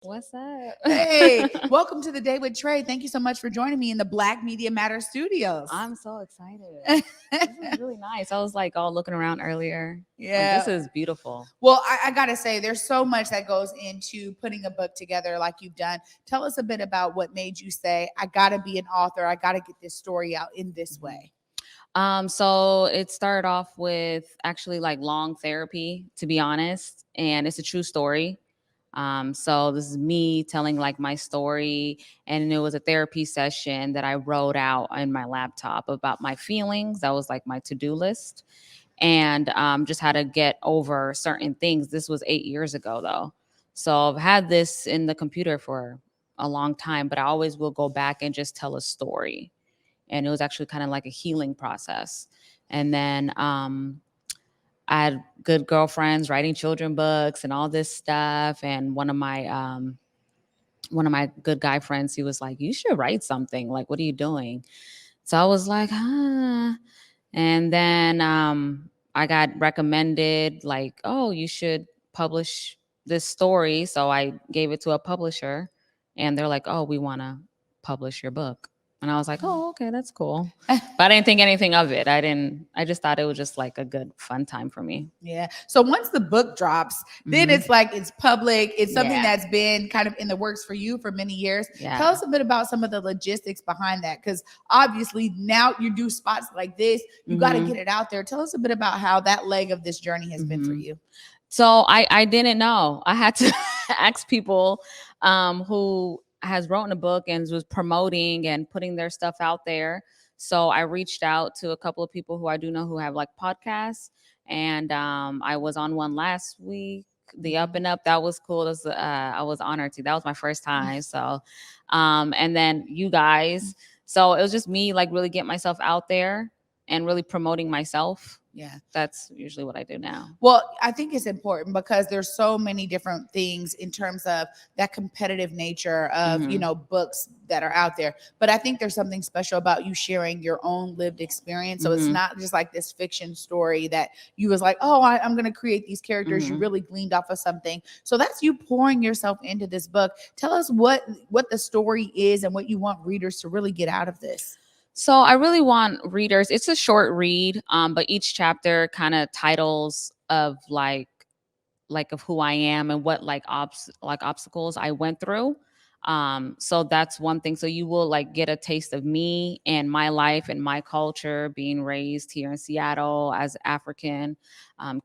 What's up? Hey, welcome to the Day with Trae. Thank you so much for joining me in the Black Media Matter Studios. I'm so excited. This is really nice. I was like all looking around earlier. Like, Yeah. this is beautiful. Well, I got to say, there's so much that goes into putting a book together like you've done. Tell us a bit about what made you say, I got to be an author. I got to get this story out in this way. So it started off with actually like long therapy, to be honest, and it's a true story. So this is me telling like my story, and it was a therapy session that I wrote out in my laptop about my feelings. That was like my to-do list, and just how to get over certain things. This was 8 years ago though, so I've had this in the computer for a long time, but I always will go back and just tell a story, and it was actually kind of like a healing process. And then I had good girlfriends writing children books and all this stuff. And one of my good guy friends, he was like, "You should write something. Like, what are you doing?" So I was like, "Huh." And then I got recommended, like, "Oh, you should publish this story." So I gave it to a publisher, and they're like, "Oh, we want to publish your book." And I was like, "Oh, okay, that's cool." But I didn't think anything of it. I just thought it was just like a good fun time for me. Yeah. So once the book drops, then Mhm. it's like it's public. It's something Yeah. that's been kind of in the works for you for many years. Yeah. Tell us a bit about some of the logistics behind that, because obviously now you do spots like this, you got to Mhm. get it out there. Tell us a bit about how that leg of this journey has been for Mhm. you. So I didn't know. I had to ask people who has written a book and was promoting and putting their stuff out there. So I reached out to a couple of people who I do know who have like podcasts, and I was on one last week. The Up and Up, that was cool. I was honored to. That was my first time. So, and then you guys. So it was just me like really getting myself out there and really promoting myself. Yeah. That's usually what I do now. Well, I think it's important because there's so many different things in terms of that competitive nature of, Mhm. books that are out there. But I think there's something special about you sharing your own lived experience. So it's Mhm. not just like this fiction story that you was like, oh, I'm going to create these characters. You Mhm. really gleaned off of something. So that's you pouring yourself into this book. Tell us what the story is and what you want readers to really get out of this. So I really want readers. It's a short read, but each chapter kind of titles of like of who I am and what like obstacles I went through. So that's one thing. So you will like get a taste of me and my life and my culture, being raised here in Seattle as African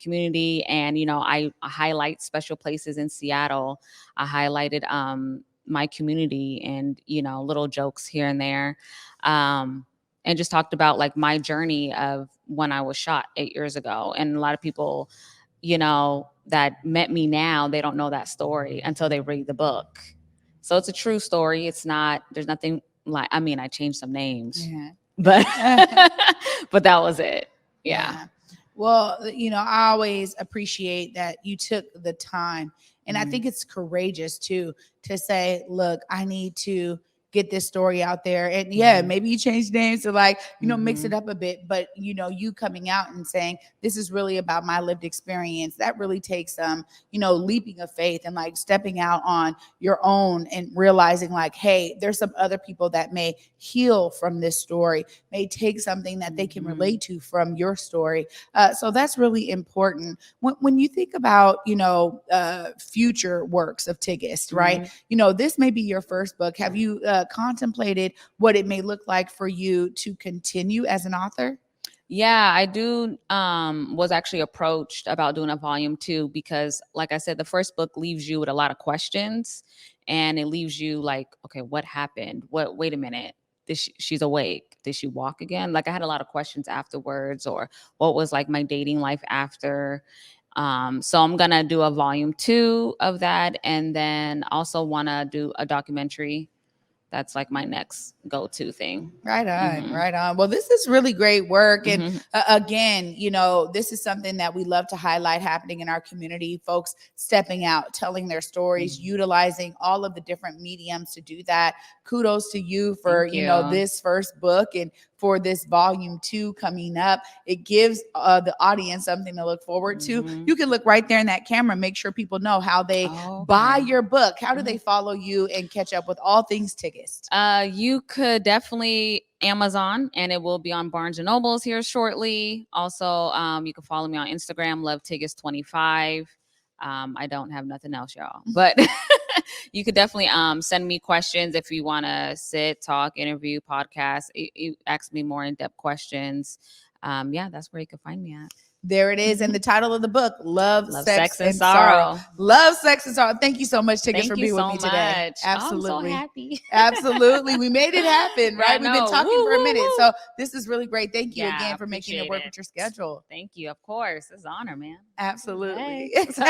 community. And I highlight special places in Seattle. I highlighted my community and little jokes here and there. And just talked about like my journey of when I was shot 8 years ago. And a lot of people that met me now, they don't know that story until they read the book. So it's a true story. It's not, there's nothing like, I mean, I changed some names, Yeah. but, but that was it. Yeah. Yeah. Well, I always appreciate that you took the time. And I Mhm. think it's courageous too to say, look, I need to get this story out there. And yeah, Mhm. maybe you change names to like, mix it Mhm. up a bit. But, you coming out and saying, this is really about my lived experience, that really takes some, leaping of faith and like stepping out on your own and realizing like, hey, there's some other people that may heal from this story, may take something that they can Mhm. relate to from your story. So that's really important. When you think about, future works of Tigist, right? Mhm. This may be your first book. Have you contemplated what it may look like for you to continue as an author? Yeah, I do was actually approached about doing a volume 2 because like I said, the first book leaves you with a lot of questions, and it leaves you like, okay, what happened? Wait a minute. She's awake. Did she walk again? Like I had a lot of questions afterwards, or what was like my dating life after. So I'm gonna do a volume 2 of that, and then also wanna do a documentary. That's like my next go-to thing. Right on, Hmm. right on. Well, this is really great work. And Hmm. again, this is something that we love to highlight happening in our community. Folks stepping out, telling their stories, Hmm. utilizing all of the different mediums to do that. Kudos to you for, Thank you. this first book and for this volume 2 coming up. It gives the audience something to look forward to. You can look right there in that camera, make sure people know how they buy your book. How do they follow you and catch up with all things Tigest? You could definitely Amazon, and it will be on Barnes and Nobles here shortly. Also, you can follow me on Instagram, LoveTigest25. I don't have nothing else, y'all, but you could definitely send me questions if you want to sit, talk, interview, podcast. You ask me more in-depth questions. Yeah, that's where you can find me at. There it is. And the title of the book, Love, Sex, and Sorrow. Love, Sex, and Sorrow. Thank you so much, Tigest, for being with me today. Absolutely. Oh, I'm so happy. Absolutely. We made it happen, right? We've been talking for a minute. So this is really great. Thank you again for making it work with your schedule. Thank you. Of course. It's an honor, man. Absolutely. Hey. So